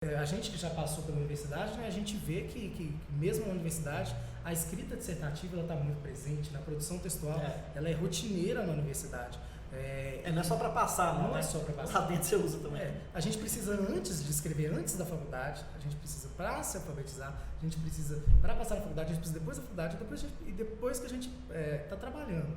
A gente que já passou pela universidade, né, a gente vê que mesmo na universidade, a escrita dissertativa está muito presente, na produção textual, ela é rotineira na universidade. Não é só para passar, não, não né? é só para passar. Lá dentro você usa também. A gente precisa, antes de escrever, antes da faculdade, a gente precisa para se alfabetizar, a gente precisa para passar na faculdade, a gente precisa depois da faculdade, depois que a gente está trabalhando.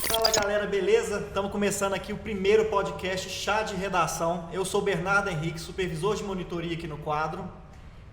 Fala galera, beleza? Estamos começando aqui o primeiro podcast Chá de Redação. Eu sou o Bernardo Henrique, supervisor de monitoria aqui no quadro.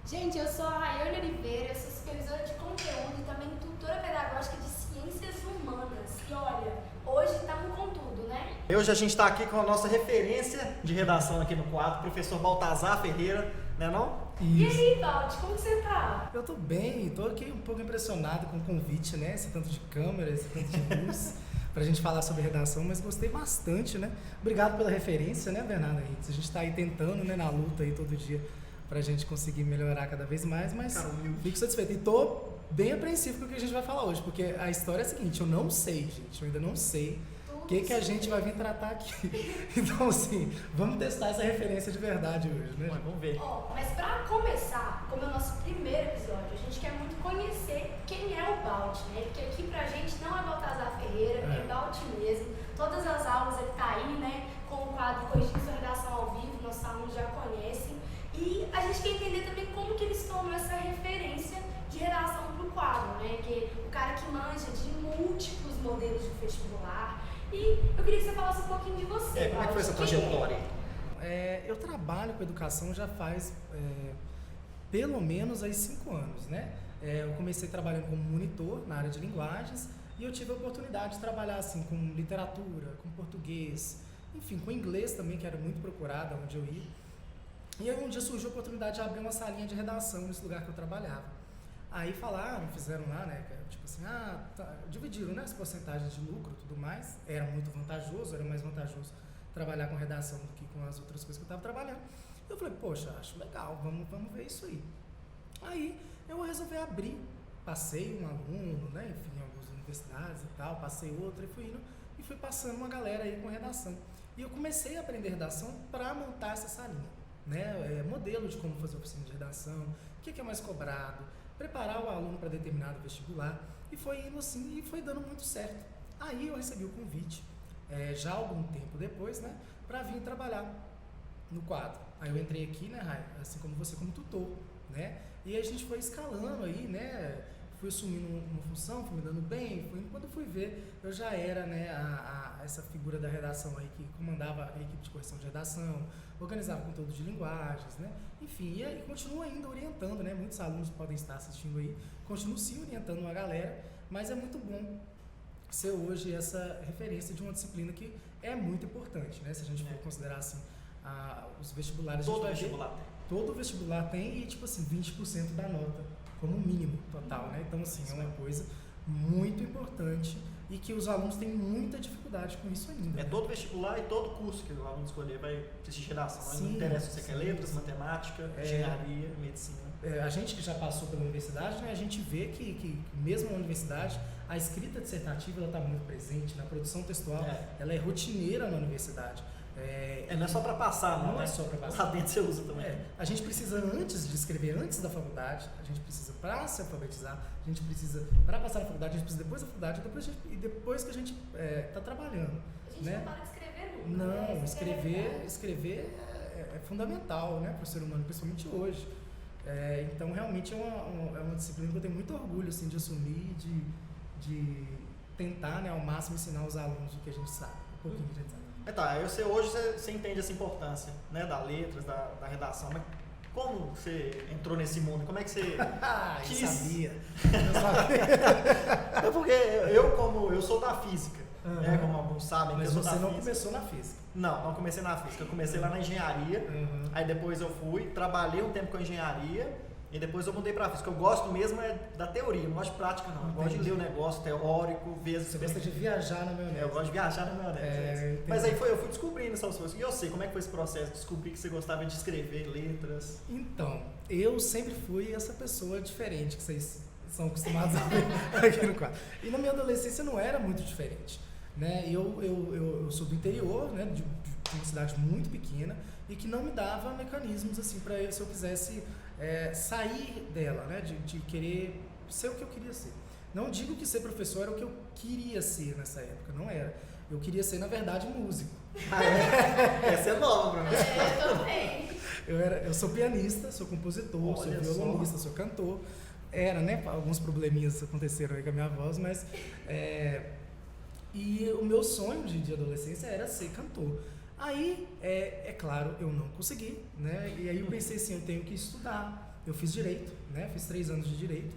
Gente, eu sou a Rayane Oliveira, eu sou supervisora de conteúdo e também tutora pedagógica de ciências humanas. E olha, hoje estamos com tudo, né? Hoje a gente está aqui com a nossa referência de redação aqui no quadro, professor Baltazar Ferreira, né não? E aí, Balti, como você tá? Eu tô bem, tô aqui um pouco impressionado com o convite, né? Esse tanto de câmera, esse tanto de luz. Pra gente falar sobre redação, mas gostei bastante, né? Obrigado pela referência, né, Bernardo Henrique? A gente tá aí tentando, né, na luta aí todo dia pra gente conseguir melhorar cada vez mais, mas fico satisfeito. E tô bem apreensivo com o que a gente vai falar hoje, porque a história é a seguinte, eu não sei, gente, eu ainda não sei o que a gente vai vir tratar aqui. Então, assim, vamos testar essa referência de verdade hoje, né? Vamos ver. Mas pra começar, como é o nosso primeiro episódio, a gente quer muito conhecer quem é o Balti, né? Porque aqui pra gente não é Baltazar Ferreira, é Balti mesmo. Todas as aulas ele tá aí, né? Com o quadro Corrigindo Sua Redação ao Vivo, nossos alunos já conhecem. E a gente quer entender também como que eles tomam essa referência de redação pro quadro, né? Que o cara que manja de múltiplos modelos de vestibular. E eu queria que você falasse um pouquinho de você. Como é que foi essa trajetória? Eu trabalho com educação já faz pelo menos aí 5 anos, né? Eu comecei trabalhando como monitor na área de linguagens e eu tive a oportunidade de trabalhar assim com literatura, com português, enfim, com inglês também, que era muito procurado onde eu ia. E aí um dia surgiu a oportunidade de abrir uma salinha de redação nesse lugar que eu trabalhava. Aí falaram, fizeram lá, né, tipo assim, dividiram, né, as porcentagens de lucro e tudo mais, era muito vantajoso, era mais vantajoso trabalhar com redação do que com as outras coisas que eu estava trabalhando. Eu falei, poxa, acho legal, vamos ver isso aí. Aí eu resolvi abrir, passei um aluno, né, enfim, em algumas universidades e tal, passei outro e fui indo e fui passando uma galera aí com redação. E eu comecei a aprender redação para montar essa salinha, né, modelo de como fazer oficina de redação, o que é mais cobrado, preparar o aluno para determinado vestibular, e foi indo assim e foi dando muito certo. Aí eu recebi o convite, já algum tempo depois, né, para vir trabalhar no quadro. Aí eu entrei aqui, né, Rai, assim como você, como tutor, né, e a gente foi escalando aí, né, fui assumindo uma função, fui me dando bem, quando fui ver, eu já era, né, essa figura da redação aí que comandava a equipe de correção de redação, organizava conteúdo de linguagens, né, enfim, e continuo ainda orientando, né, muitos alunos podem estar assistindo aí, continuo sim orientando uma galera, mas é muito bom ser hoje essa referência de uma disciplina que é muito importante, né, se a gente for considerar assim, os vestibulares, todo vestibular tem e tipo assim, 20% da nota como mínimo total, né? Então assim, é uma coisa muito importante e que os alunos têm muita dificuldade com isso ainda. Todo vestibular e todo curso que o aluno escolher vai assistir redação. Sim, não interessa se você quer letras, matemática, engenharia, medicina. A gente que já passou pela universidade, né, a gente vê que mesmo na universidade, a escrita dissertativa está muito presente, na produção textual, ela é rotineira na universidade. Não é só para passar, não, não é só para passar. Lá dentro você usa também. A gente precisa, antes de escrever, antes da faculdade, a gente precisa para se alfabetizar, a gente precisa para passar na faculdade, a gente precisa depois da faculdade, depois que a gente está trabalhando. A gente não para de escrever nunca. Não, escrever é fundamental, né, para o ser humano, principalmente hoje. Então, realmente é uma disciplina que eu tenho muito orgulho assim, de assumir, de tentar, né, ao máximo ensinar os alunos o que a gente sabe, um pouquinho que a gente sabe. Hoje você entende essa importância, né, das letras, da redação, mas como você entrou nesse mundo? Como é que você quis? Eu sabia. Porque eu sou da física, né, como alguns sabem. Mas eu sou você da não física. começou na física. Não comecei na física, eu comecei lá na engenharia, aí depois eu trabalhei um tempo com a engenharia, e depois eu mudei para física. Eu gosto mesmo da teoria, não gosto de prática não. Eu gosto de ler o negócio teórico, ver as... Você gosta de viajar na maionese. Eu gosto de viajar na maionese. Mas aí eu fui descobrindo essas coisas. E eu sei, como é que foi esse processo de descobrir que você gostava de escrever letras? Então, eu sempre fui essa pessoa diferente que vocês são acostumados a ver aqui no quadro. E na minha adolescência não era muito diferente. né? Eu sou do interior, né? De uma cidade muito pequena e que não me dava mecanismos assim para se eu quisesse sair dela, né? De querer ser o que eu queria ser. Não digo que ser professor era o que eu queria ser nessa época, não era. Eu queria ser, na verdade, músico. Essa é nova pra mim. Eu também. Eu sou pianista, sou compositor, Olha sou violonista, sou cantor. Né? Alguns probleminhas aconteceram aí com a minha voz, mas... E o meu sonho de adolescência era ser cantor. Aí, é claro, eu não consegui, né? E aí eu pensei assim, eu tenho que estudar. Eu fiz direito, né? Fiz 3 anos de direito.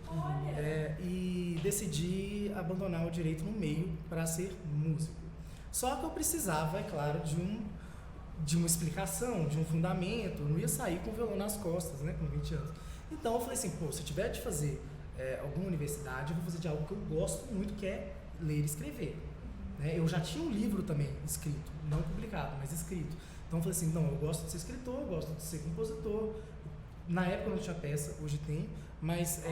E decidi abandonar o direito no meio para ser músico. Só que eu precisava, é claro, de uma explicação, de um fundamento. Eu não ia sair com o violão nas costas, né? Com 20 anos. Então eu falei assim, se eu tiver de fazer alguma universidade, eu vou fazer de algo que eu gosto muito, que é ler e escrever. Né? Eu já tinha um livro também escrito, não publicado, mas escrito. Então eu falei assim, não, eu gosto de ser escritor, eu gosto de ser compositor. Na época não tinha peça, hoje tem, mas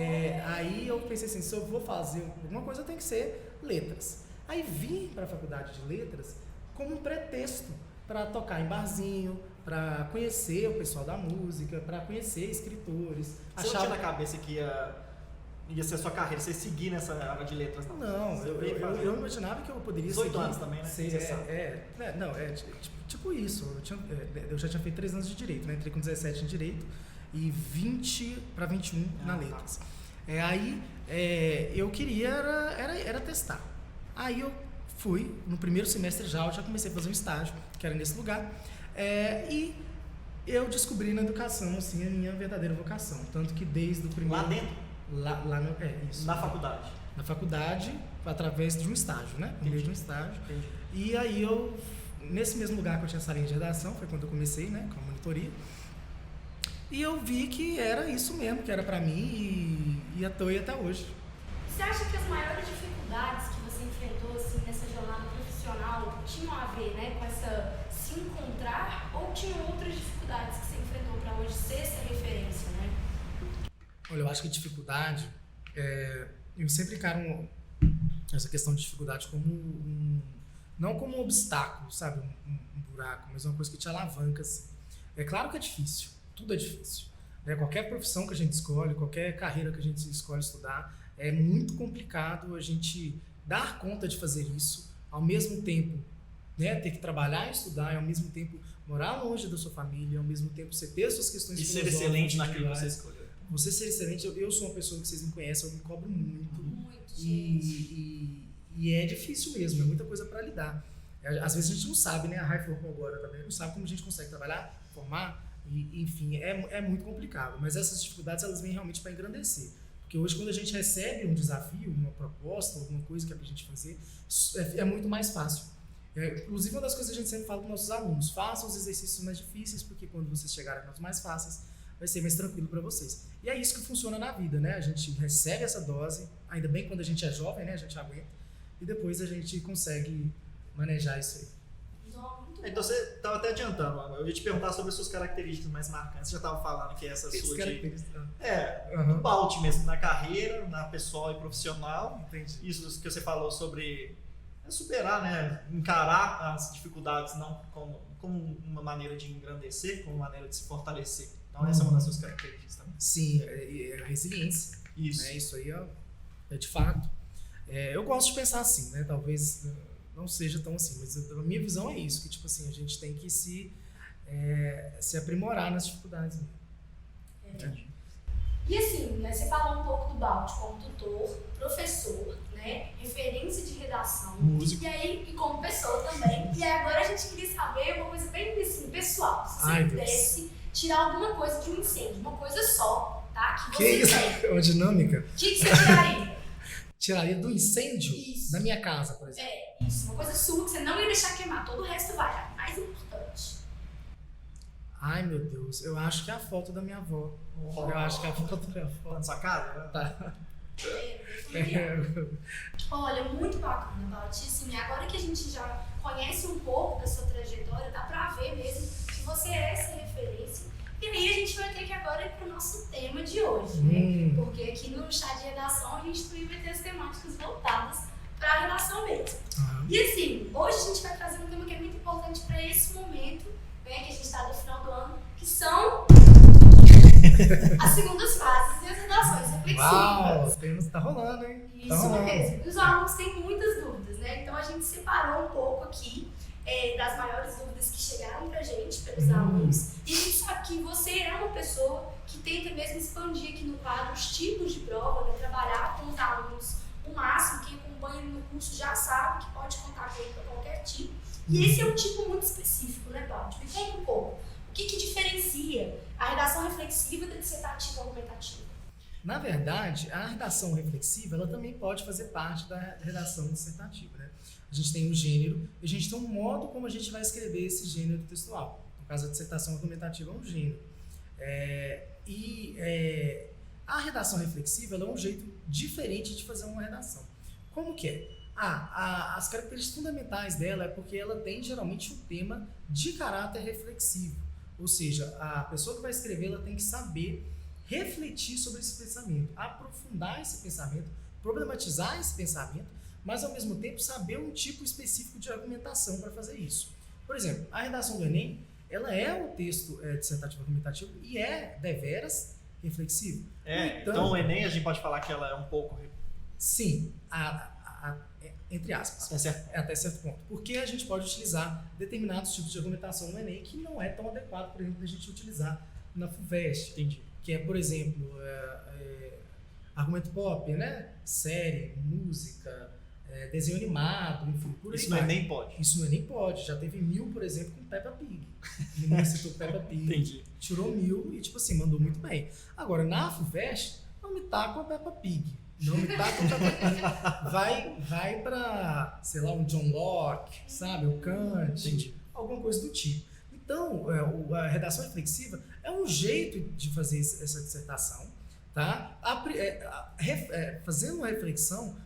aí eu pensei assim, se eu vou fazer alguma coisa tem que ser letras. Aí vim para a faculdade de letras como um pretexto para tocar em barzinho, para conhecer o pessoal da música, para conhecer escritores. Você não tinha na cabeça que ia ser a sua carreira, você seguir nessa área de letras? Não, eu imaginava que eu poderia 18 anos também, né? Tipo isso. Eu já tinha feito 3 anos de direito, né? Entrei com 17 em direito e 20 para 21 na letras. Aí eu queria era testar. Aí eu fui, no primeiro semestre já comecei a fazer um estágio, que era nesse lugar, e eu descobri na educação, assim, a minha verdadeira vocação. Tanto que desde o primeiro... Lá dentro? Lá no... isso. Na faculdade? Na faculdade, através de um estágio, né? No meio de um estágio. Entendi. E aí nesse mesmo lugar que eu tinha salinha de redação, foi quando eu comecei, né? Com a monitoria. E eu vi que era isso mesmo, que era pra mim e estou aí até hoje. Você acha que as maiores dificuldades que você enfrentou assim, nessa jornada profissional tinham a ver, né, com essa se encontrar, ou tinham outras dificuldades que você enfrentou para hoje ser essa referência, né? Olha, eu acho que dificuldade, eu sempre encaro essa questão de dificuldade como não como um obstáculo, sabe, um buraco, mas uma coisa que te alavanca, assim. É claro que é difícil, tudo é difícil. Né? Qualquer profissão que a gente escolhe, qualquer carreira que a gente escolhe estudar, é muito complicado a gente dar conta de fazer isso, ao mesmo tempo, né, ter que trabalhar e estudar, e ao mesmo tempo morar longe da sua família, ao mesmo tempo você ter suas questões e ser excelente naquilo que você escolheu. Você ser excelente, eu sou uma pessoa que vocês me conhecem, eu me cobro muito. Muito, gente. E é difícil mesmo, é muita coisa para lidar. Às vezes a gente não sabe, né? A Rai formou agora também, não sabe como a gente consegue trabalhar, formar, enfim, é muito complicado. Mas essas dificuldades, elas vêm realmente para engrandecer. Porque hoje, quando a gente recebe um desafio, uma proposta, alguma coisa que é pra gente fazer, é muito mais fácil. Inclusive, uma das coisas que a gente sempre fala para os nossos alunos, façam os exercícios mais difíceis, porque quando vocês chegarem nos mais fáceis, vai ser mais tranquilo para vocês. E é isso que funciona na vida, né? A gente recebe essa dose, ainda bem quando a gente é jovem, né? A gente aguenta, e depois a gente consegue manejar isso aí. Então você estava até adiantando, eu ia te perguntar sobre as suas características mais marcantes. Você já estava falando que essa sua do Balt mesmo, na carreira, na pessoal e profissional. Entendi. Isso que você falou sobre superar, né? Encarar as dificuldades não como uma maneira de engrandecer, como uma maneira de se fortalecer. Então essa é uma das suas características também. Sim, a resiliência. Isso. Né? Isso aí é de fato. Eu gosto de pensar assim, né? Talvez não seja tão assim, mas a minha visão é isso, que tipo assim, a gente tem que se aprimorar nas dificuldades. E assim, né, você falou um pouco do Balt como tutor, professor, né, referência de redação, músico, e aí e como pessoa também. E agora a gente queria saber uma coisa bem assim, pessoal, se você pudesse tirar alguma coisa de um incêndio, uma coisa só, tá? Que isso? É uma dinâmica? O que você tiraria? Tiraria do incêndio? Isso. Da minha casa, por exemplo. Isso, uma coisa sua que você não ia deixar queimar, todo o resto vai, a mais importante. Ai, meu Deus, eu acho que é a foto da minha avó. Eu acho que é a foto da minha avó. Na sua casa? Tá. Olha, muito bacana, Baltíssimo. E agora que a gente já conhece um pouco da sua trajetória, dá pra ver mesmo que você é essa referência. E aí a gente vai ter que agora ir pro nosso tema de hoje, né? Porque aqui no chá de redação a gente também vai ter as temáticas voltadas para a redação mesmo. E assim, hoje a gente vai trazer um tema que é muito importante para esse momento, né, que a gente está no final do ano, que são as segundas fases e as redações reflexivas. Uau, tá rolando, hein? Tá Isso rolando. mesmo. Os alunos têm muitas dúvidas, né? Então a gente separou um pouco aqui das maiores dúvidas que chegaram pra gente, pelos alunos. E a gente sabe que você é uma pessoa que tenta mesmo expandir aqui no quadro os tipos de prova, né? Trabalhar com os alunos o máximo. Quem acompanha no curso já sabe que pode contar com ele para qualquer tipo. E esse é um tipo muito específico, né, Cláudio? Me conta um pouco. O que diferencia a redação reflexiva da dissertativa argumentativa? Na verdade, a redação reflexiva, ela também pode fazer parte da redação dissertativa, né? A gente tem um gênero e a gente tem um modo como a gente vai escrever esse gênero textual. No caso, a dissertação argumentativa é um gênero. A redação reflexiva ela é um jeito diferente de fazer uma redação. Como que é? As características fundamentais dela é porque ela tem geralmente um tema de caráter reflexivo. Ou seja, a pessoa que vai escrever ela tem que saber refletir sobre esse pensamento, aprofundar esse pensamento, problematizar esse pensamento, mas ao mesmo tempo saber um tipo específico de argumentação para fazer isso. Por exemplo, a redação do Enem, ela é um texto dissertativo argumentativo e é deveras reflexivo. Então o Enem a gente pode falar que ela é um pouco... Sim, entre aspas, até certo ponto. Porque a gente pode utilizar determinados tipos de argumentação no Enem que não é tão adequado, por exemplo, da gente utilizar na FUVEST. Entendi. Que é, por exemplo, argumento pop, né? Série, música, desenho animado, enfim, por aí Isso no Enem pode? Isso no Enem pode. Já teve 1000, por exemplo, com Peppa Pig. O menino citou Peppa Pig. Entendi. Tirou 1000 e, tipo assim, mandou muito bem. Agora, na FUVEST, não me taca com a Peppa Pig. Não me taca com a Peppa Pig. Vai pra, sei lá, um John Locke, sabe? O Kant. Entendi. Alguma coisa do tipo. Então, a redação reflexiva é um jeito de fazer essa dissertação, tá? Fazendo uma reflexão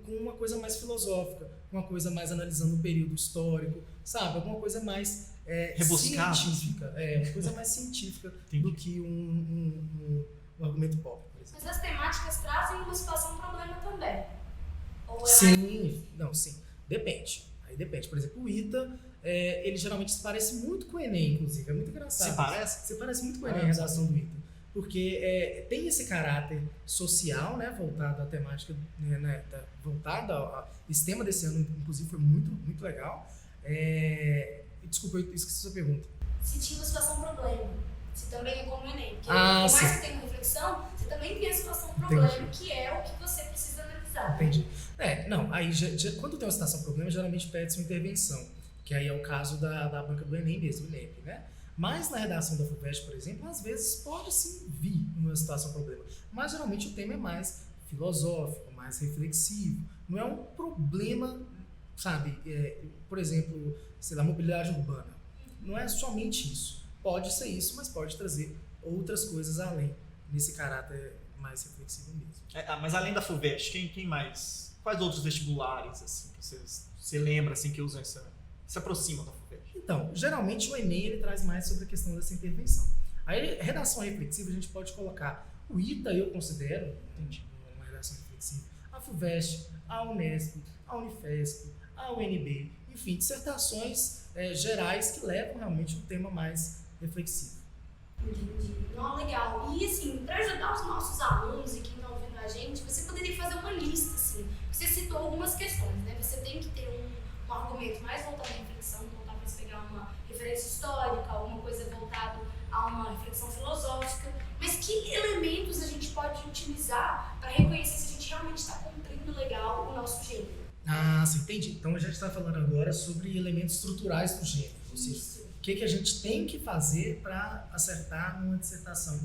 com uma coisa mais filosófica, uma coisa mais analisando o período histórico, sabe? Alguma coisa mais rebuscada, científica, uma coisa mais científica do que um argumento pop, por exemplo. Mas as temáticas trazem uma situação, um problema também. Sim, depende. Aí depende. Por exemplo, o ITA, ele geralmente se parece muito com o Enem, inclusive. É muito engraçado. Se parece? Se parece muito com o Enem, a redação do ITA. Porque tem esse caráter social, né, voltado à temática, voltado ao tema desse ano, inclusive, foi muito, muito legal. Desculpa, eu esqueci a sua pergunta. Se tinha uma situação problema, se também é como o Enem. Porque por sim. mais que tenha reflexão, você também tem a situação problema, que é o que você precisa analisar. Entendi. Aí quando tem uma situação problema, geralmente pede-se uma intervenção, que aí é o caso da banca do Enem mesmo, o INEP, né? Mas na redação da FUVEST, por exemplo, às vezes pode sim vir uma situação problema, mas geralmente o tema é mais filosófico, mais reflexivo, não é um problema, sabe? Por exemplo, sei lá, mobilidade urbana, não é somente isso, pode ser isso, mas pode trazer outras coisas além, nesse caráter mais reflexivo mesmo. Mas além da FUVEST, quem mais? Quais outros vestibulares assim, que você lembra assim, que usam se aproximam da FUVEST? Então, geralmente o Enem ele traz mais sobre a questão dessa intervenção. Aí, redação reflexiva, a gente pode colocar o ITA, eu considero uma redação reflexiva, a FUVEST, a Unesp, a Unifesp, a UNB, enfim, dissertações gerais que levam realmente um tema mais reflexivo. Entendi. Não, legal. E assim, para ajudar os nossos alunos e quem está ouvindo a gente, você poderia fazer uma lista, assim. Você citou algumas questões, né? Você tem que ter um argumento mais voltado à reflexão, voltado para você pegar uma referência histórica, alguma coisa voltada a uma reflexão filosófica. Mas que elementos a gente pode utilizar para reconhecer se a gente realmente está cumprindo legal o nosso gênero? Sim, entendi. Então a gente está falando agora sobre elementos estruturais do gênero. Ou seja, o que a gente tem que fazer para acertar numa dissertação?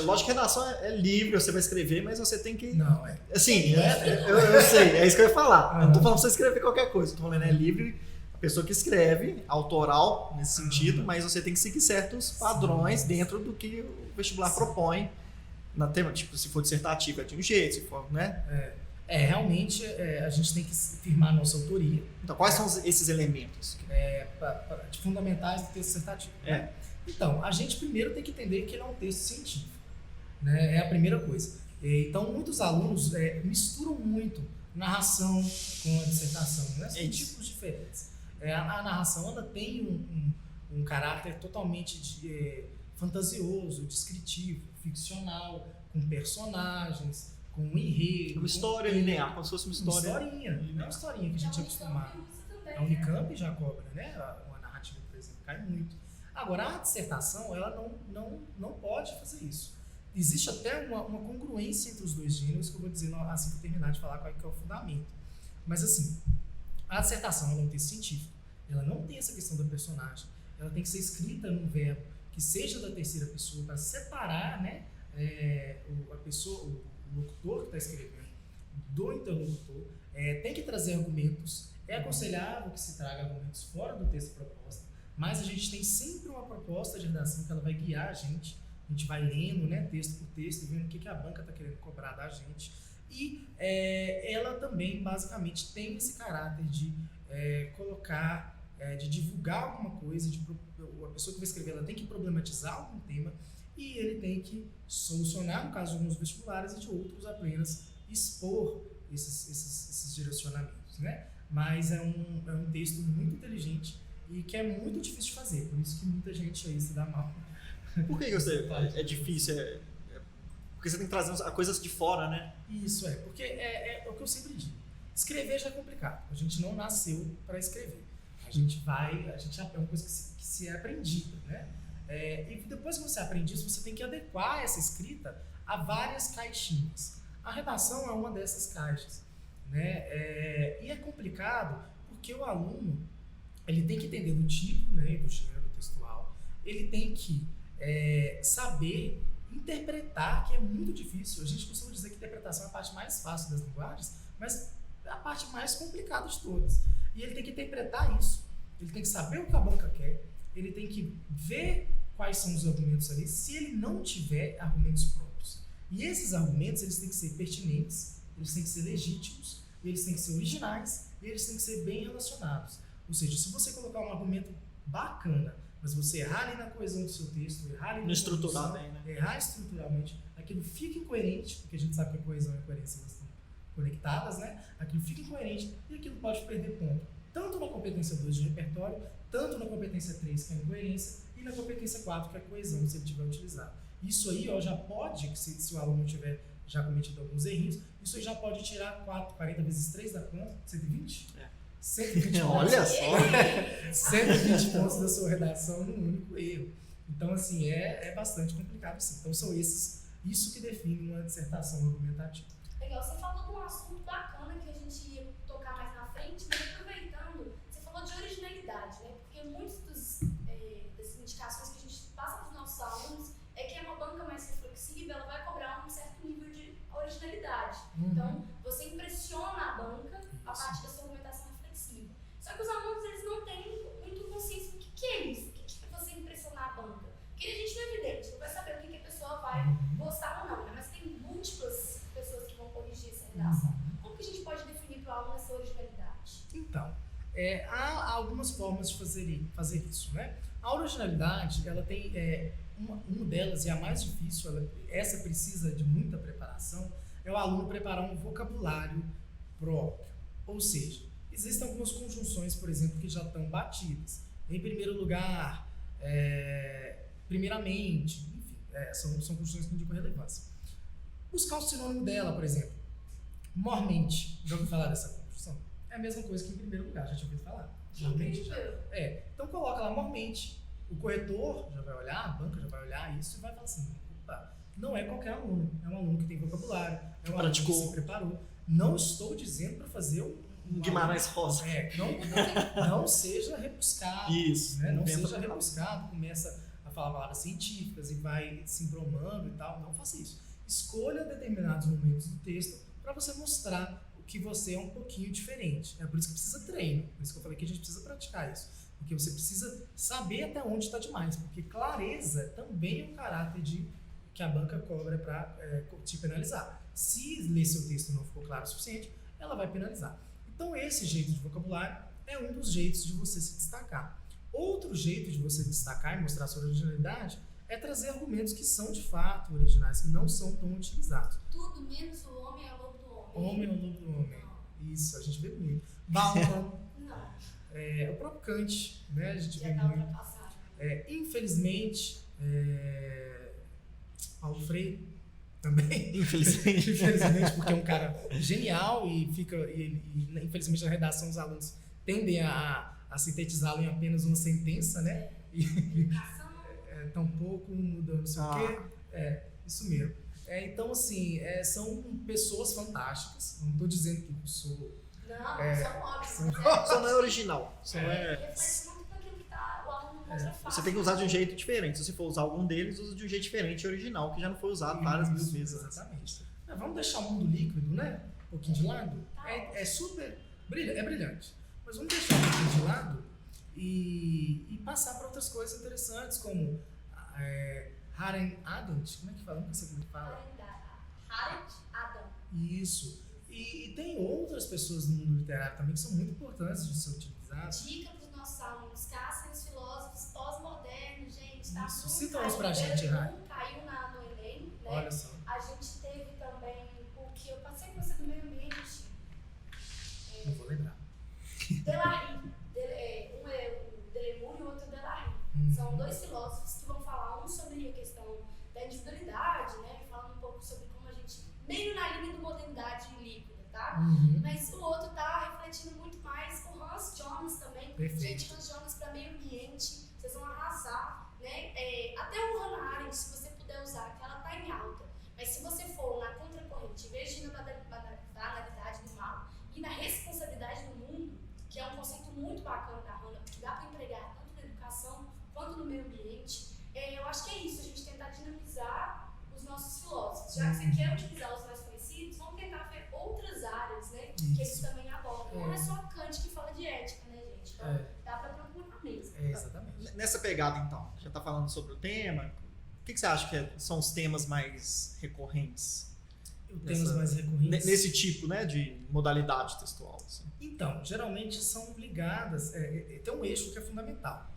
Lógico que a redação é livre, você vai escrever, mas você tem que... Não, Assim, eu sei, é isso que eu ia falar. Eu não tô falando pra você escrever qualquer coisa, eu tô falando é livre, a pessoa que escreve, autoral nesse sentido, mas você tem que seguir certos padrões dentro do que o vestibular propõe. Na tema, tipo, se for dissertativa é de um jeito, se for, né? Realmente a gente tem que firmar a nossa autoria. Então, quais são esses elementos? De fundamentais do texto dissertativo. Né? Então, a gente primeiro tem que entender que ele é um texto científico. Né? É a primeira coisa. Então, muitos alunos misturam muito narração com a dissertação, né? São tipos diferentes. A narração ela tem um caráter totalmente fantasioso, descritivo, ficcional, com personagens, com um enredo. Uma história linear, como se fosse uma história. Uma historinha, não é uma historinha que a gente é acostumado. A Unicamp já cobra, né? Uma narrativa, por exemplo, cai muito. Agora, a dissertação, ela não pode fazer isso. Existe até uma congruência entre os dois gêneros, que eu vou dizer assim que eu terminar de falar qual é o fundamento. Mas, assim, a dissertação ela é um texto científico, ela não tem essa questão da personagem, ela tem que ser escrita num verbo que seja da terceira pessoa, para separar, né, o locutor que está escrevendo do interlocutor, tem que trazer argumentos, é aconselhável que se traga argumentos fora do texto proposta, mas a gente tem sempre uma proposta de redação que ela vai guiar a gente vai lendo, né, texto por texto e vendo o que a banca está querendo cobrar da gente. E ela também, basicamente, tem esse caráter de colocar, de divulgar alguma coisa, a pessoa que vai escrever ela tem que problematizar algum tema e ele tem que solucionar, no caso de alguns vestibulares e de outros apenas expor esses direcionamentos, né? Mas é um texto muito inteligente e que é muito difícil de fazer, por isso que muita gente aí se dá mal. Por que você é difícil? Porque você tem que trazer coisas de fora, né? Isso, porque é o que eu sempre digo. Escrever já é complicado. A gente não nasceu para escrever. A gente é uma coisa que se é aprendida, né? E depois que você aprende isso, você tem que adequar essa escrita a várias caixinhas. A redação é uma dessas caixas, né? E é complicado porque o aluno ele tem que entender do tipo, né, e do gênero textual. Ele tem que saber interpretar, que é muito difícil. A gente costuma dizer que interpretação é a parte mais fácil das linguagens, mas é a parte mais complicada de todas. E ele tem que interpretar isso. Ele tem que saber o que a banca quer, ele tem que ver quais são os argumentos ali, se ele não tiver argumentos próprios. E esses argumentos, eles têm que ser pertinentes, eles têm que ser legítimos, eles têm que ser originais, e eles têm que ser bem relacionados. Ou seja, se você colocar um argumento bacana, mas você errar ali na coesão do seu texto, errar ali no estruturar bem, né? Errar estruturalmente, aquilo fica incoerente, porque a gente sabe que a coesão e a coerência estão conectadas, né? Aquilo fica incoerente e aquilo pode perder ponto. Tanto na competência 2 de repertório, tanto na competência 3, que é a incoerência, e na competência 4, que é a coesão, se ele tiver utilizado. Isso aí já pode, se o aluno tiver já cometido alguns errinhos, isso aí já pode tirar 40 vezes 3 da conta, 120? 120 Olha pontos. só! 120 pontos da sua redação num único erro. Então, assim, é bastante complicado, sim. Então, são isso que define uma dissertação argumentativa. Legal, você falou de um assunto bacana que a gente ia tocar mais na frente, mas aproveitando, você falou de originalidade, né? Porque muitas das indicações que a gente passa para os nossos alunos é que é uma banca mais reflexiva, ela vai cobrar um certo nível de originalidade. Então, você impressiona a banca a partir da sua argumentação reflexiva. Só que os alunos, eles não têm muito consciência do que é isso, o que é você impressionar a banca. Porque a gente não é evidente, não vai saber o que a pessoa vai gostar ou não, né? Mas tem múltiplas pessoas que vão corrigir essa redação. Como que a gente pode definir para o aluno essa originalidade? Então, há algumas formas de fazer isso, né? A originalidade, ela tem uma delas, e a mais difícil, essa precisa de muita preparação, é o aluno preparar um vocabulário próprio. Ou seja, existem algumas conjunções, por exemplo, que já estão batidas. Em primeiro lugar, primeiramente, enfim, são conjunções que indicam relevância. Buscar o sinônimo dela, por exemplo. Mormente. Já ouviu falar dessa conjunção? É a mesma coisa que em primeiro lugar, já tinha ouvido falar. Mormente. Então coloca lá mormente. O corretor já vai olhar, a banca já vai olhar isso e vai falar assim, opa, não é qualquer aluno, é um aluno que tem vocabulário, é um aluno que se preparou. Não estou dizendo para fazer um Guimarães Rosa. Não seja rebuscado. Isso. Né? Não seja rebuscado, começa a falar palavras científicas e vai se embromando e tal. Não faça isso. Escolha determinados momentos do texto para você mostrar que você é um pouquinho diferente. É por isso que precisa treino. Por isso que eu falei que a gente precisa praticar isso. Porque você precisa saber até onde está demais. Porque clareza também é um caráter que a banca cobra para te penalizar. Se ler seu texto não ficou claro o suficiente, ela vai penalizar. Então esse jeito de vocabulário é um dos jeitos de você se destacar. Outro jeito de você destacar e mostrar sua originalidade é trazer argumentos que são de fato originais, que não são tão utilizados. Tudo menos o homem é o lobo do homem. Homem é o lobo do homem. Isso, a gente vê muito. Bauman, Não, o próprio Kant, né? A gente já vê tá muito. ultrapassado. Infelizmente, Paulo Freire também. Infelizmente. Infelizmente, porque é um cara genial e infelizmente na redação os alunos tendem a sintetizá-lo em apenas uma sentença, né? Educação, Tão pouco, muda não sei o quê. Isso mesmo. Então, assim, são pessoas fantásticas. Não estou dizendo que eu sou... não, são óbvios. Só não é original. Só não é... Reflete muito naquilo que tá o aluno mostra fácil. Você tem que usar de um jeito diferente. Se você for usar algum deles, usa de um jeito diferente e original, que já não foi usado várias mil vezes. Exatamente. Vamos deixar o mundo líquido, né? Um pouquinho de lado. É super... É brilhante. Mas vamos deixar um pouquinho de lado e passar para outras coisas interessantes, como Haren Arendt. Como é que fala? Não sei como é que fala. Haren Adam. Isso. E tem outras pessoas no mundo literário também que são muito importantes de ser utilizadas. Dica para os nossos alunos: caçem os filósofos pós-modernos, gente. Tá Isso. muito Cita uns caiu. pra gente, Rai. Caiu no Enem, né? Olha só. A gente teve também o que eu passei com você do meio ambiente. Não vou lembrar. Delary. Um é o Delemur e o outro o Delary. São dois filósofos que vão falar um sobre a questão da individualidade, né? Falando um pouco sobre como a gente, meio na linha do modernidade líquida, tá? Mas o outro tá refletindo muito mais com Hans Jones também. Perfeito. Gente, Hans Jones para meio ambiente, vocês vão arrasar, né? Até o Hannah Arendt, se você puder usar, que ela tá em alta. Mas se você for na contracorrente, em vez de ir na banalidade do mal e na responsabilidade do mundo, que é um conceito muito bacana da Hannah, porque dá para empregar tanto na educação quanto no meio ambiente, eu acho que é isso, a gente tentar dinamizar os nossos filósofos. Já que você quer utilizar os mais conhecidos, vamos tentar ver outras áreas, né, que eles também abordam. Não é só Kant que fala de ética, né, gente? Então, dá para procurar mesmo. Exatamente. Nessa pegada, então, já está falando sobre o tema. O que você acha que são os temas mais recorrentes? Temas mais recorrentes. Nesse tipo, né, de modalidade textual. Assim. Então, geralmente são ligadas, tem um eixo que é fundamental.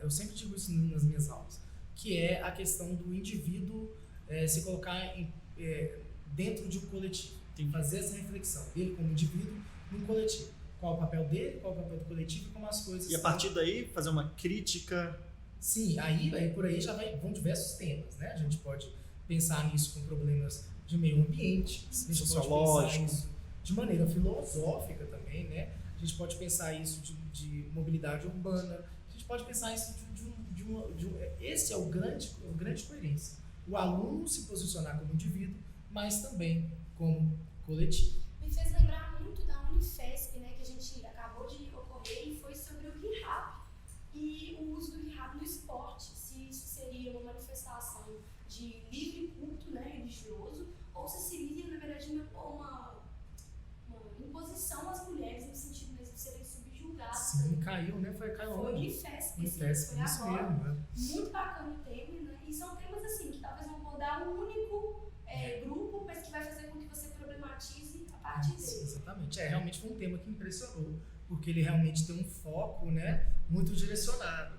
Eu sempre digo isso nas minhas aulas, que é a questão do indivíduo se colocar dentro de um coletivo. Tem que fazer essa reflexão, ele como indivíduo num coletivo. Qual o papel dele, qual o papel do coletivo e como as coisas... E a partir daí, fazer uma crítica... Sim, aí por aí já vão diversos temas, né? A gente pode pensar nisso com problemas de meio ambiente, a gente pode pensar isso de maneira filosófica também, né? A gente pode pensar isso de mobilidade urbana, a gente pode pensar isso esse é o grande coerência. O aluno se posicionar como indivíduo, mas também como coletivo. Me fez lembrar muito da Unifesp, né, que a gente acabou de ocorrer, e foi sobre o hip-hop e o uso do hip-hop no esporte. Se isso seria uma manifestação de livre culto, né, religioso, ou se seria, na verdade, uma imposição às mulheres no sentido mesmo de serem subjugadas. Sim, caiu, né? Caiu foi Unifesp, Unifesp, foi isso agora. mesmo, né? Muito bacana o tema, né? E são temas assim que talvez vão abordar um único grupo, mas que vai fazer com que você problematize a partir dele. Exatamente. Realmente foi um tema que impressionou, porque ele realmente tem um foco, né, muito direcionado.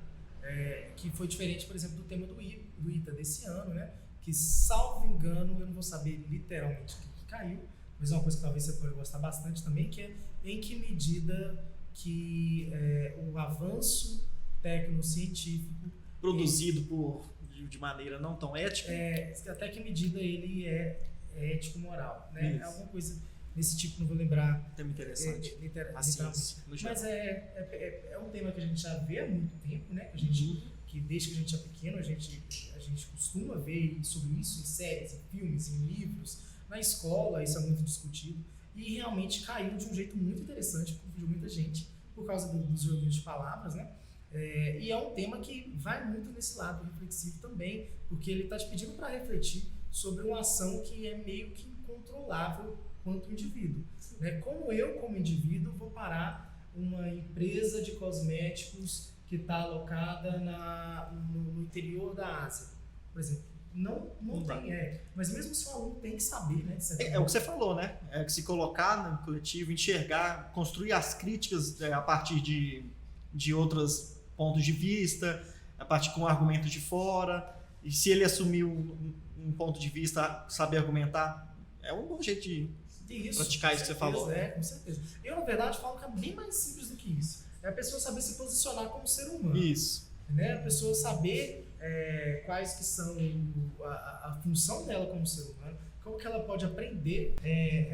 Que foi diferente, por exemplo, do tema do ITA desse ano, né? Que, salvo engano, eu não vou saber literalmente o que caiu, mas é uma coisa que talvez você pode gostar bastante também, que é em que medida que o avanço tecnocientífico produzido de maneira não tão ética, até que medida ele é ético-moral, né? Alguma coisa desse tipo, não vou lembrar. Tema interessante. Literalmente. Mas é um tema que a gente já vê há muito tempo, né? Que desde que a gente é pequeno, a gente costuma ver sobre isso em séries, em filmes, em livros, na escola, isso é muito discutido. E realmente caiu de um jeito muito interessante, confundiu muita gente por causa dos joguinhos de palavras, né? E é um tema que vai muito nesse lado reflexivo também, porque ele está te pedindo para refletir sobre uma ação que é meio que incontrolável quanto indivíduo. Né? Como eu, como indivíduo, vou parar uma empresa de cosméticos que está alocada no interior da Ásia, por exemplo? Não tem, mas mesmo se o aluno tem que saber, né? É o que você falou, né? É que se colocar no coletivo, enxergar, construir as críticas a partir de outros pontos de vista, a partir com argumentos de fora, e se ele assumir um ponto de vista, saber argumentar, é um bom jeito praticar isso que você falou. Com certeza. Eu, na verdade, falo que é bem mais simples do que isso. É a pessoa saber se posicionar como ser humano. Isso. Né? A pessoa saber quais que são a função dela como ser humano, como que ela pode aprender,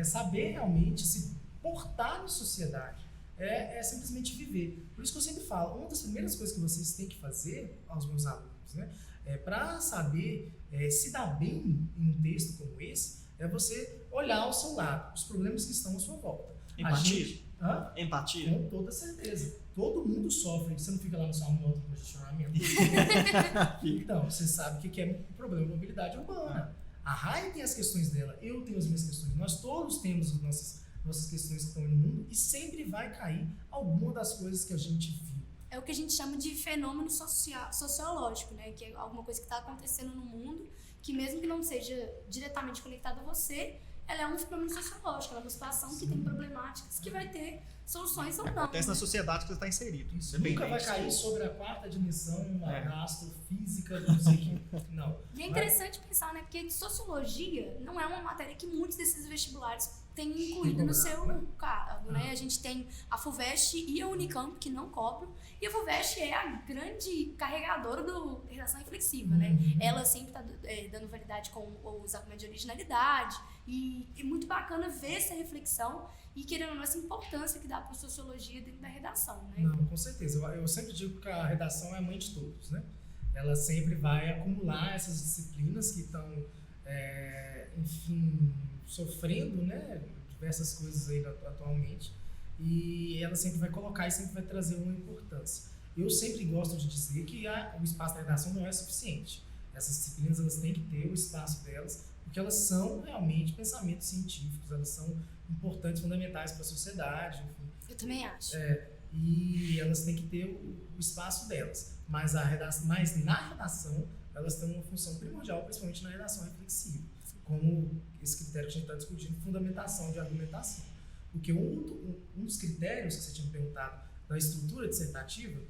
saber realmente se portar na sociedade. É simplesmente viver. Por isso que eu sempre falo, uma das primeiras coisas que vocês têm que fazer aos meus alunos, né, para saber se dar bem em um texto como esse, é você olhar ao seu lado, os problemas que estão à sua volta. Empatia? Empatia? Com toda certeza. Todo mundo sofre, você não fica lá na sua moto com congestionamento. Então, você sabe o que é o problema da mobilidade urbana. A Rai tem as questões dela, eu tenho as minhas questões, nós todos temos as nossas questões que estão no mundo e sempre vai cair alguma das coisas que a gente viu. É o que a gente chama de fenômeno sociológico, né? Que é alguma coisa que está acontecendo no mundo, que mesmo que não seja diretamente conectada a você, ela é um fenômeno sociológico, ela é uma situação que tem problemáticas que vai ter soluções ou não. Acontece na sociedade que você está inserido. Isso nunca vai cair sobre a quarta dimensão, a astrofísica, não sei o que. Não. E é interessante pensar, né? Porque sociologia não é uma matéria que muitos desses vestibulares têm incluído no seu cargo, né? A gente tem a FUVEST e a Unicamp, que não cobram, e a FUVEST é a grande carregadora do redação reflexiva, né? Ela sempre está dando validade com os argumentos de originalidade, e é muito bacana ver essa reflexão e querendo ou não essa importância que dá para a sociologia dentro da redação, né? Não, com certeza. Eu sempre digo que a redação é a mãe de todos, né? Ela sempre vai acumular essas disciplinas que estão, enfim, sofrendo, né, diversas coisas aí atualmente, e ela sempre vai colocar e sempre vai trazer uma importância. Eu sempre gosto de dizer que o espaço da redação não é suficiente. Essas disciplinas elas têm que ter o espaço delas, porque elas são realmente pensamentos científicos, elas são importantes, fundamentais para a sociedade, enfim. Eu também acho. E elas têm que ter o espaço delas. Mas na redação, elas têm uma função primordial, principalmente na redação reflexiva, como esse critério que a gente está discutindo, fundamentação de argumentação. Porque um dos critérios que você tinha me perguntado da estrutura dissertativa,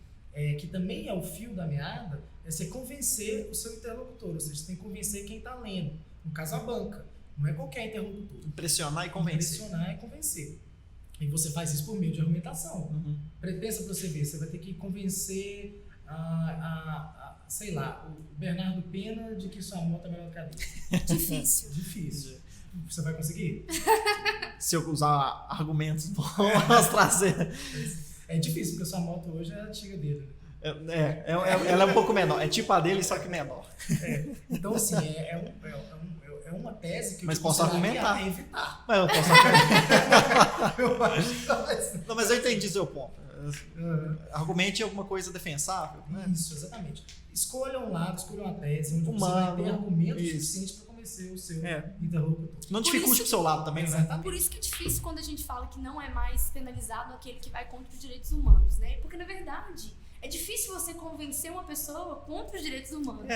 que também é o fio da meada, é você convencer o seu interlocutor, ou seja, você tem que convencer quem está lendo, no caso a banca, não é qualquer interlocutor. Impressionar e convencer. Impressionar e convencer. E você faz isso por meio de argumentação. Pensa para você ver, você vai ter que convencer sei lá, o Bernardo Pena de que sua moto é melhor do que a dele. Difícil. Você vai conseguir? Se eu usar argumentos bons, trazer. É difícil, porque a sua moto hoje é a antiga dele. Ela é um pouco menor. É tipo a dele, só que menor. Então, assim, é uma tese que eu posso argumentar. Evitar. Mas eu posso argumentar. Eu acho que não, mas eu entendi seu ponto. Argumente alguma coisa defensável. Né? Isso, exatamente. Escolha um lado, escolha uma tese, onde você vai ter argumentos suficientes para convencer o seu interlocutor. Não dificulte pro seu lado também, né? Por isso que é difícil quando a gente fala que não é mais penalizado aquele que vai contra os direitos humanos, né? Porque, na verdade, é difícil você convencer uma pessoa contra os direitos humanos.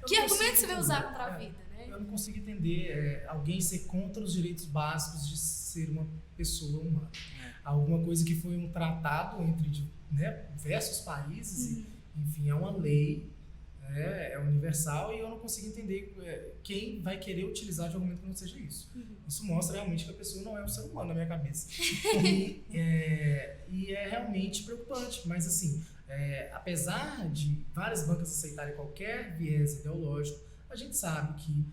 Que argumento você vai usar contra a vida, né? Eu não consigo entender alguém ser contra os direitos básicos de ser uma pessoa humana. Alguma coisa que foi um tratado entre diversos países, enfim, é uma lei, é universal, e eu não consigo entender quem vai querer utilizar de argumento que não seja isso. Isso mostra realmente que a pessoa não é um ser humano na minha cabeça. E é realmente preocupante, mas assim, apesar de várias bancas aceitarem qualquer viés ideológico, a gente sabe que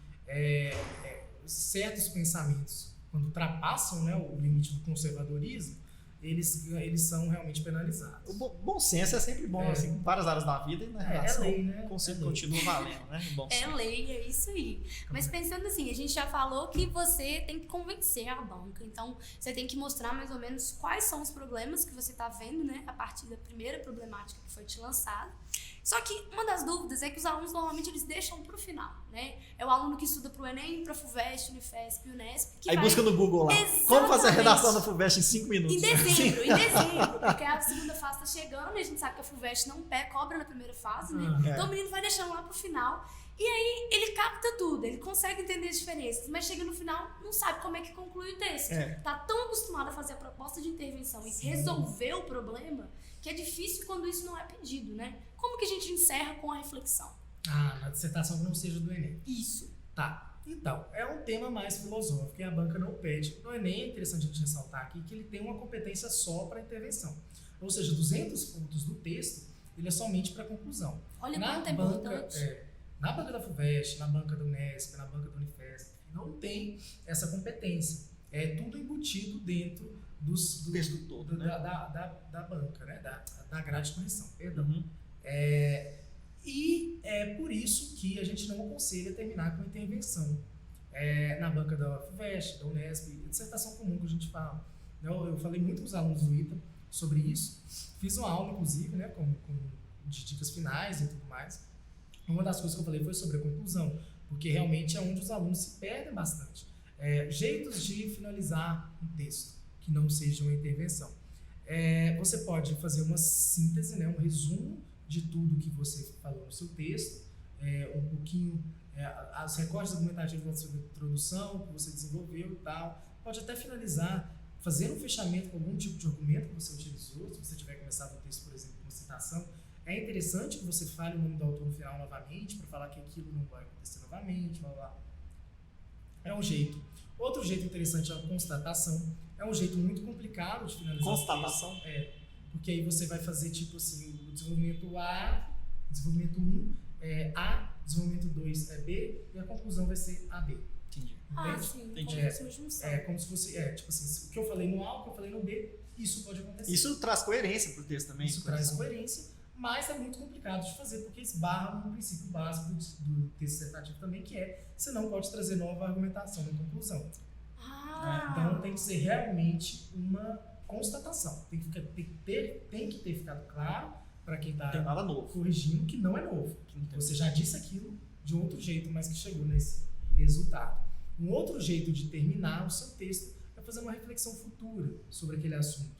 certos pensamentos, quando ultrapassam, né, o limite do conservadorismo, eles são realmente penalizados. O bom senso é sempre bom, assim, em várias áreas da vida e na relação. É lei, né? O conceito continua valendo, né? Bom senso. É lei, é isso aí. Mas pensando assim, a gente já falou que você tem que convencer a banca. Então, você tem que mostrar mais ou menos quais são os problemas que você está vendo, né? A partir da primeira problemática que foi te lançada. Só que uma das dúvidas é que os alunos normalmente eles deixam pro final, né? É o aluno que estuda pro Enem, pra FUVEST, Unifesp, Unesp. Aí busca no Google lá. Exatamente. Como fazer a redação da FUVEST em 5 minutos? Em dezembro, porque a segunda fase tá chegando e a gente sabe que a FUVEST não cobra na primeira fase, né? Então o menino vai deixando lá pro final. E aí ele capta tudo, ele consegue entender as diferenças, mas chega no final, não sabe como é que conclui o texto. Tá tão acostumado a fazer a proposta de intervenção e resolver o problema, que é difícil quando isso não é pedido, né? Como que a gente encerra com a reflexão? Na dissertação que não seja do Enem. Isso. Tá. Então, é um tema mais filosófico e a banca não pede. No Enem é interessante a gente ressaltar aqui que ele tem uma competência só para intervenção. Ou seja, 200 pontos do texto, ele é somente para conclusão. Olha Na quanto é banca, importante. na banca da FUVEST, na banca da Unesp, na banca da Unifesp, não tem essa competência. É tudo embutido dentro do texto todo, né? da banca, né? da grade de correção, perdão. Uhum. E é por isso que a gente não aconselha terminar com intervenção. Na banca da FUVEST, da Unesp, dissertação comum que a gente fala. Eu falei muito com os alunos do ITA sobre isso. Fiz uma aula, inclusive, né, de dicas finais e tudo mais. Uma das coisas que eu falei foi sobre a conclusão, porque realmente é onde os alunos se perdem bastante. Jeitos de finalizar um texto que não seja uma intervenção. Você pode fazer uma síntese, né, um resumo de tudo que você falou no seu texto, um pouquinho, os recortes argumentativos da sua introdução, que você desenvolveu e tal. Pode até finalizar fazendo um fechamento com algum tipo de argumento que você utilizou, se você tiver começado o texto, por exemplo, com citação. É interessante que você fale o nome do autor no final novamente, para falar que aquilo não vai acontecer novamente, blá, blá. É um jeito. Outro jeito interessante é a constatação. É um jeito muito complicado de finalizar Constatação? o texto. Porque aí você vai fazer, tipo assim, o desenvolvimento A, desenvolvimento 1 é A, desenvolvimento 2 é B, e a conclusão vai ser AB. Entendi. Entende? Sim, Entendi. como se fosse uma junção. Como se fosse, tipo assim, o que eu falei no A, o que eu falei no B, isso pode acontecer. Isso traz coerência pro texto também. Isso traz coerência, mas é muito complicado de fazer, porque esbarra no princípio básico do texto dissertativo também, que você não pode trazer nova argumentação na conclusão. Então tem que ser realmente uma constatação. Tem que ter ficado claro para quem está corrigindo que não é novo. Você já disse aquilo de um outro jeito, mas que chegou nesse resultado. Um outro jeito de terminar o seu texto é fazer uma reflexão futura sobre aquele assunto.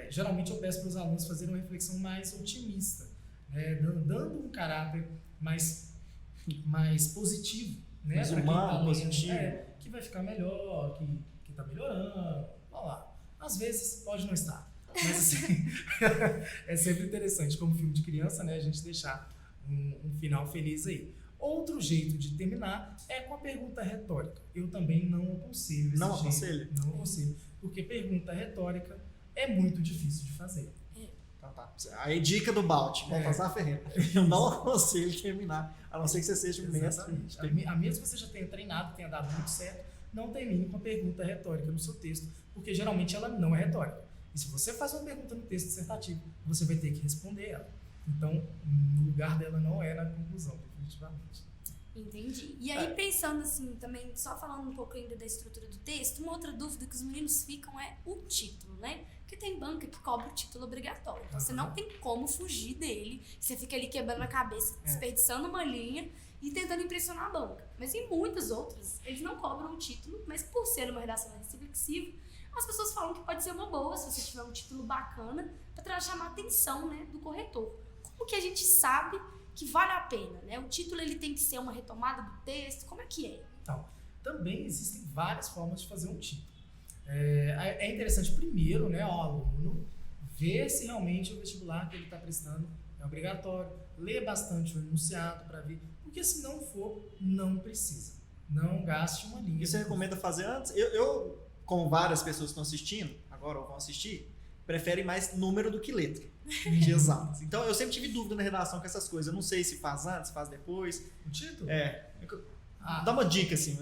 Geralmente eu peço para os alunos fazerem uma reflexão mais otimista, dando um caráter mais positivo, né, mais humano, tá positivo. Que vai ficar melhor, que está melhorando, blá, blá. Às vezes pode não estar, mas assim, é sempre interessante, como filme de criança, né, a gente deixar um final feliz aí. Outro jeito de terminar é com a pergunta retórica. Eu também não aconselho esse Não jeito. aconselho? Não aconselho, porque pergunta retórica é muito difícil de fazer. Então tá. Aí dica do Balt, Baltazar Ferreira. Eu não aconselho terminar, a não ser que você seja um mestre. A menos que você já tenha treinado, tenha dado muito certo, não termine com a pergunta retórica no seu texto, porque geralmente ela não é retórica. E se você faz uma pergunta no texto dissertativo, você vai ter que responder ela. Então, no lugar dela não é na conclusão, definitivamente. Entendi. E aí, pensando assim, também, só falando um pouco ainda da estrutura do texto, uma outra dúvida que os meninos ficam é o título, né? Porque tem banca que cobra o título obrigatório. Então, você não tem como fugir dele. Você fica ali quebrando a cabeça, desperdiçando uma linha e tentando impressionar a banca. Mas em muitas outras, eles não cobram o título, mas por ser uma redação reflexiva, as pessoas falam que pode ser uma boa se você tiver um título bacana para chamar a atenção, né, do corretor. Como que a gente sabe que vale a pena, né? O título ele tem que ser uma retomada do texto, como é que é? Então, também existem várias formas de fazer um título. É interessante primeiro, né, o aluno ver se realmente o vestibular que ele está prestando é obrigatório, ler bastante o enunciado para ver, porque se não for, não precisa. Não gaste uma linha. E você recomenda fazer antes? Eu, como várias pessoas que estão assistindo, agora ou vão assistir, preferem mais número do que letra de exatas. Então eu sempre tive dúvida na redação com essas coisas. Eu não sei se faz antes, se faz depois. O título? Dá uma dica assim.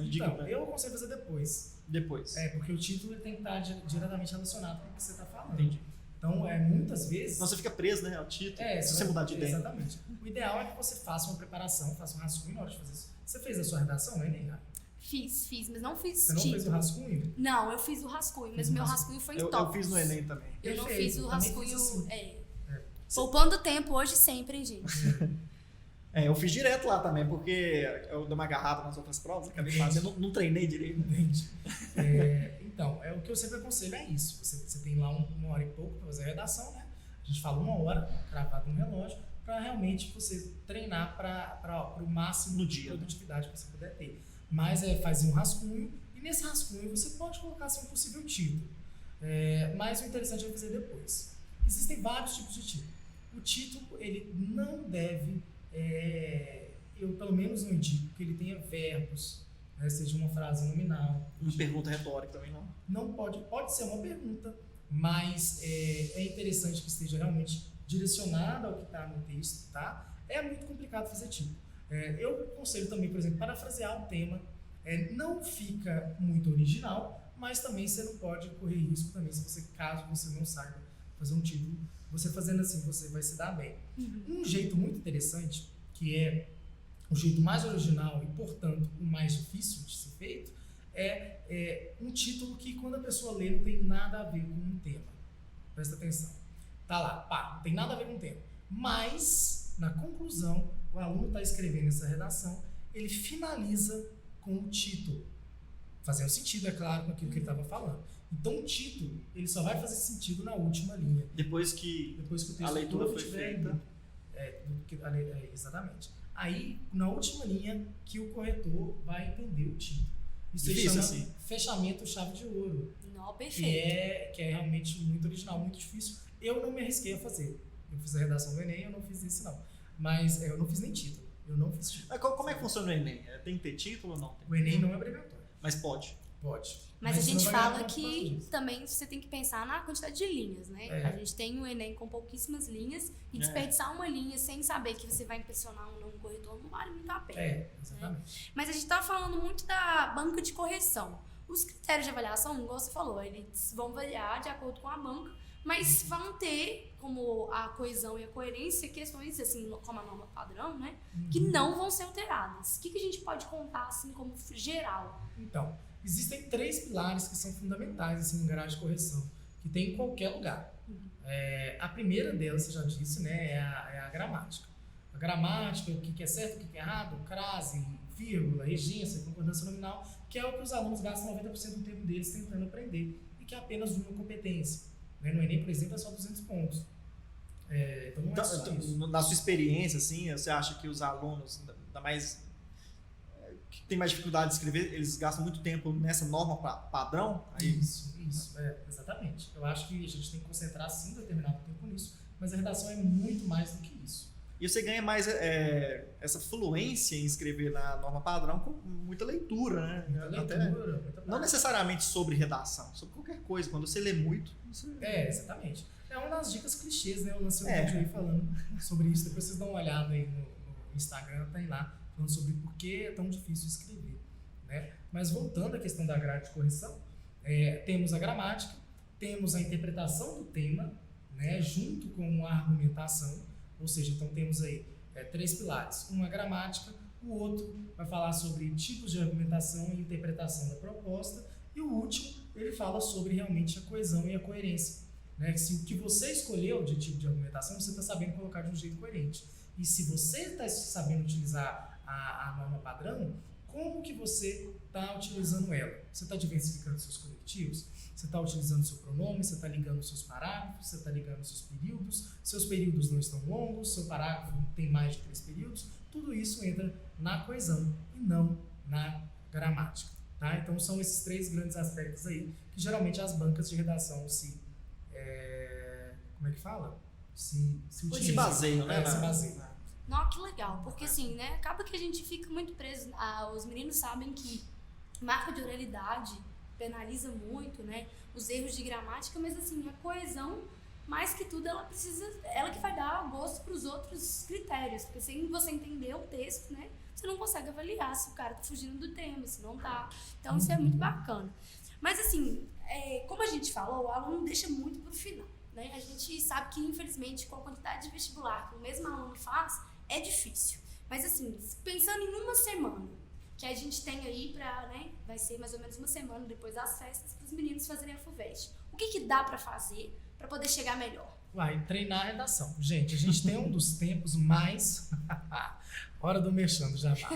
Eu aconselho fazer depois. Depois. Porque o título ele tem que estar diretamente relacionado com o que você está falando. Entendi. Então, muitas vezes... Então você fica preso, né, ao título, se você mudar de ideia. Exatamente. O ideal é que você faça uma preparação, faça um rascunho na hora de fazer isso. Você fez a sua redação, Enem? Fiz, mas não fiz Você não fez o rascunho? Não, eu fiz o rascunho, mas o meu rascunho foi em tópicos. Eu fiz no Enem também. Eu não fiz o rascunho... Poupando tempo hoje e sempre, hein, gente? Eu fiz direto lá também, porque eu dei uma agarrada nas outras provas, acabei fazendo, não treinei direito. Entendi. Então, o que eu sempre aconselho é isso. Você tem lá uma hora e pouco para fazer a redação, né? A gente fala 1 hora, cravado no relógio, para realmente você treinar para o máximo de produtividade que você puder ter. Mas faz um rascunho, e nesse rascunho você pode colocar assim, um possível título. Mas o interessante é fazer depois. Existem vários tipos de título. O título, ele não deve... eu pelo menos não indico que ele tenha verbos né, seja uma frase nominal. Uma pergunta retórica também não. Não pode ser uma pergunta, mas é interessante que esteja realmente direcionada ao que está no texto, tá? É muito complicado fazer tipo. Eu aconselho também, por exemplo, parafrasear o tema. Não fica muito original, mas também você não pode correr risco também, caso você não saiba fazer um título. Você fazendo assim, você vai se dar bem. Um jeito muito interessante, que é o jeito mais original e, portanto, o mais difícil de ser feito, é um título que, quando a pessoa lê, não tem nada a ver com um tema. Presta atenção. Tá lá, pá, não tem nada a ver com o tema. Mas, na conclusão, o aluno está escrevendo essa redação, ele finaliza com o título. Fazendo sentido, é claro, com aquilo que ele estava falando. Então, o título, ele só vai fazer sentido na última linha. Depois que o texto a leitura todo foi tiver feita. Exatamente. Aí, na última linha, que o corretor vai entender o título. Isso aí Difícil, chama assim. fechamento chave de ouro. Não, perfeito. Que é realmente muito original, muito difícil. Eu não me arrisquei a fazer. Eu fiz a redação do Enem, eu não fiz isso não. Mas eu não fiz nem título. Eu não fiz título. Mas como é que funciona o Enem? Tem que ter título ou não? O Enem não é obrigatório. Mas pode. Pode. Mas a você gente não vai ganhar fala ponto por causa que disso. também você tem que pensar na quantidade de linhas, né? A gente tem o Enem com pouquíssimas linhas e desperdiçar uma linha sem saber que você vai impressionar um corretor não vale muito a pena. Exatamente. Mas a gente tá falando muito da banca de correção. Os critérios de avaliação, igual você falou, eles vão variar de acordo com a banca, mas vão ter como a coesão e a coerência questões, assim, como a norma padrão, né? Que não vão ser alteradas. O que a gente pode contar, assim, como geral? Então, existem 3 pilares que são fundamentais assim, em grade de correção, que tem em qualquer lugar. A primeira delas, você já disse, né, é a gramática. A gramática, o que é certo, o que é errado, crase, vírgula, regência, concordância nominal, que é o que os alunos gastam 90% do tempo deles tentando aprender, e que é apenas uma competência. No Enem, por exemplo, é só 200 pontos. Então não é só isso. Na sua experiência, assim, você acha que os alunos, ainda mais que tem mais dificuldade de escrever, eles gastam muito tempo nessa norma padrão? Aí... Isso, exatamente. Eu acho que a gente tem que concentrar, sim, determinado tempo nisso, mas a redação é muito mais do que isso. E você ganha mais essa fluência em escrever na norma padrão com muita leitura, né? Muita não necessariamente sobre redação, sobre qualquer coisa. Quando você lê muito, você... Exatamente. É uma das dicas clichês, né? Eu lancei um vídeo aí falando sobre isso. Depois vocês dão uma olhada aí no Instagram, tem lá, falando sobre por que é tão difícil escrever, né? Mas voltando à questão da grade de correção, temos a gramática, temos a interpretação do tema, né? Junto com a argumentação. Ou seja, então temos aí 3 pilares. Um é gramática, o outro vai falar sobre tipos de argumentação e interpretação da proposta, e o último, ele fala sobre realmente a coesão e a coerência. Né? Se o que você escolheu de tipo de argumentação, você está sabendo colocar de um jeito coerente. E se você está sabendo utilizar a norma padrão, como que você está utilizando ela? Você está diversificando seus conectivos? Você está utilizando seu pronome? Você está ligando seus parágrafos? Você está ligando seus períodos não estão longos? Seu parágrafo tem mais de 3 períodos? Tudo isso entra na coesão e não na gramática. Tá? Então são esses 3 grandes aspectos aí que geralmente as bancas de redação se baseiam, né? Se baseiam. Não, que legal, porque assim, né, acaba que a gente fica muito preso, os meninos sabem que marca de oralidade penaliza muito, né, os erros de gramática, mas assim, a coesão, mais que tudo, ela que vai dar gosto para os outros critérios, porque sem você entender o texto, né, você não consegue avaliar se o cara tá fugindo do tema, se não tá, então isso é muito bacana. Mas assim, como a gente falou, o aluno deixa muito pro final, né, a gente sabe que infelizmente com a quantidade de vestibular que o mesmo aluno faz, é difícil. Mas assim, pensando em uma semana, que a gente tem aí pra, né, vai ser mais ou menos uma semana depois das festas, para os meninos fazerem a FUVEST. O que dá pra fazer pra poder chegar melhor? Treinar a redação. Gente, a gente tem um dos tempos mais... Hora do merchan já tá.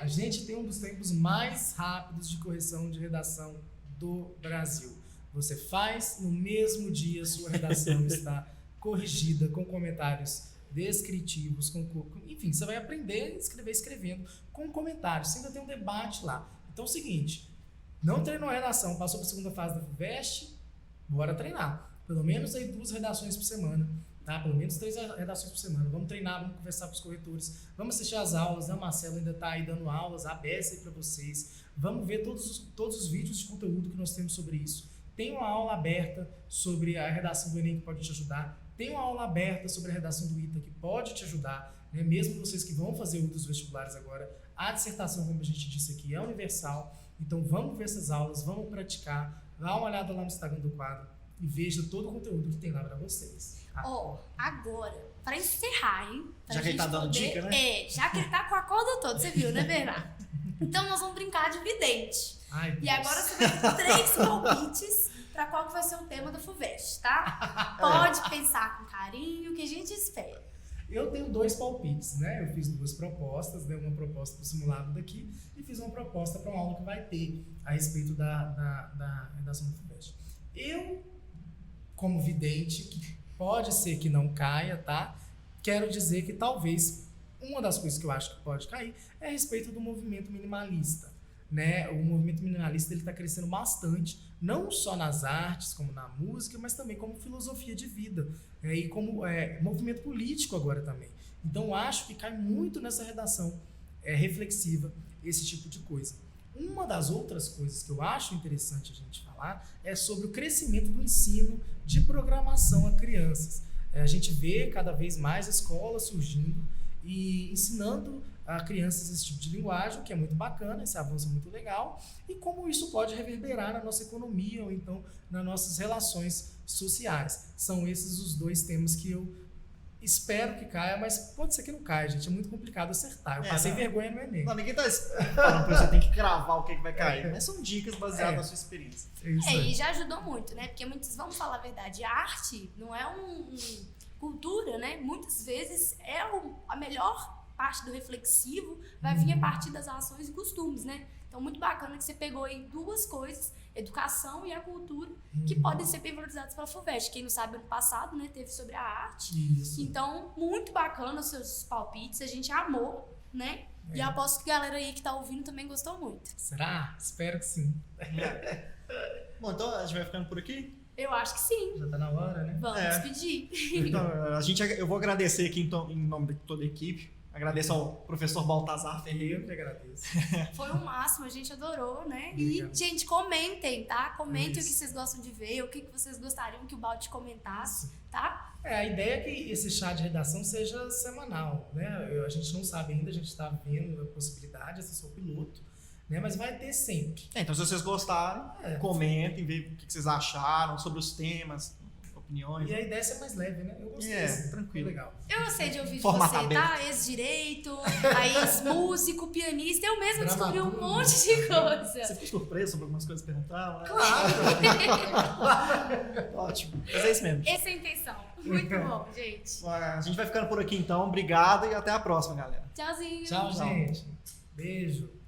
A gente tem um dos tempos mais rápidos de correção de redação do Brasil. Você faz, no mesmo dia sua redação está corrigida, com comentários descritivos, enfim, você vai aprender a escrever escrevendo com comentários, você ainda tem um debate lá. Então é o seguinte, não treinou a redação, passou para a segunda fase da FUVEST, bora treinar. Pelo menos aí 2 redações por semana, tá? Pelo menos 3 redações por semana. Vamos treinar, vamos conversar com os corretores, vamos assistir às aulas. A Marcela ainda está aí dando aulas abertas aí para vocês. Vamos ver todos os vídeos de conteúdo que nós temos sobre isso. Tem uma aula aberta sobre a redação do Enem que pode te ajudar. Tem uma aula aberta sobre a redação do ITA que pode te ajudar, né? Mesmo vocês que vão fazer outros vestibulares agora. A dissertação, como a gente disse aqui, é universal. Então vamos ver essas aulas, vamos praticar. Dá uma olhada lá no Instagram do quadro e veja todo o conteúdo que tem lá para vocês. Agora, para encerrar, hein? Já que ele tá dando dica, né? Já que ele tá com a corda toda, você viu, né, Bernardo? Então nós vamos brincar de vidente. Ai, E agora você vai ter 3 palpites para qual que vai ser o tema da FUVEST, tá? Pode pensar com carinho, que a gente espera. Eu tenho 2 palpites, né? Eu fiz 2 propostas, dei uma proposta para o simulado daqui e fiz uma proposta para uma aula que vai ter a respeito da redação do FUVEST. Eu, como vidente, que pode ser que não caia, tá? Quero dizer que talvez uma das coisas que eu acho que pode cair é a respeito do movimento minimalista, né? O movimento minimalista ele está crescendo bastante, não só nas artes, como na música, mas também como filosofia de vida, e como movimento político agora também. Então, eu acho que cai muito nessa redação reflexiva, esse tipo de coisa. Uma das outras coisas que eu acho interessante a gente falar é sobre o crescimento do ensino de programação a crianças. A gente vê cada vez mais escolas surgindo e ensinando a crianças esse tipo de linguagem, o que é muito bacana, esse avanço é muito legal, e como isso pode reverberar na nossa economia ou então nas nossas relações sociais. São esses os 2 temas que eu espero que caia, mas pode ser que não caia, gente. É muito complicado acertar. Eu passei vergonha no Enem. Não, ninguém tá falando que você tem que cravar o que vai cair. Mas são dicas baseadas na sua experiência. E já ajudou muito, né? Porque muitos, vamos falar a verdade, a arte não é cultura, né? Muitas vezes é a melhor parte do reflexivo, vai vir a partir das ações e costumes, né? Então, muito bacana que você pegou aí 2 coisas, educação e a cultura, que podem ser bem valorizadas pela FUVEST. Quem não sabe, ano passado, né, teve sobre a arte. Isso. Então, muito bacana os seus palpites, a gente amou, né? E eu aposto que a galera aí que tá ouvindo também gostou muito. Será? Espero que sim. Bom, então a gente vai ficando por aqui. Eu acho que sim. Já tá na hora, né? Vamos despedir. Então, eu vou agradecer aqui em nome de toda a equipe. Agradeço ao professor Baltazar Ferreira. Eu que agradeço. Foi o máximo, a gente adorou, né? Obrigado. E, gente, comentem, tá? Comentem o Isso. que vocês gostam de ver, o que vocês gostariam que o Balde comentasse, tá? A ideia é que esse chá de redação seja semanal, né? A gente não sabe ainda, a gente está vendo a possibilidade, esse é o piloto, né? Mas vai ter sempre. Então, se vocês gostarem, comentem, vejam o que vocês acharam sobre os temas, opiniões. E a ideia é ser mais leve, né? Eu gostei. Tranquilo. Legal. Eu gostei de ouvir de Formato você, aberto. tá? Ex-direito, aí ex-músico, pianista, eu mesma descobri um Dramaturgo. monte de coisa. Você ficou surpreso sobre algumas coisas que perguntaram, né? Claro! Ótimo. Mas é isso mesmo. Essa é a intenção. Muito bom, gente. A gente vai ficando por aqui então. Obrigado e até a próxima, galera. Tchauzinho. Tchau, gente. Beijo.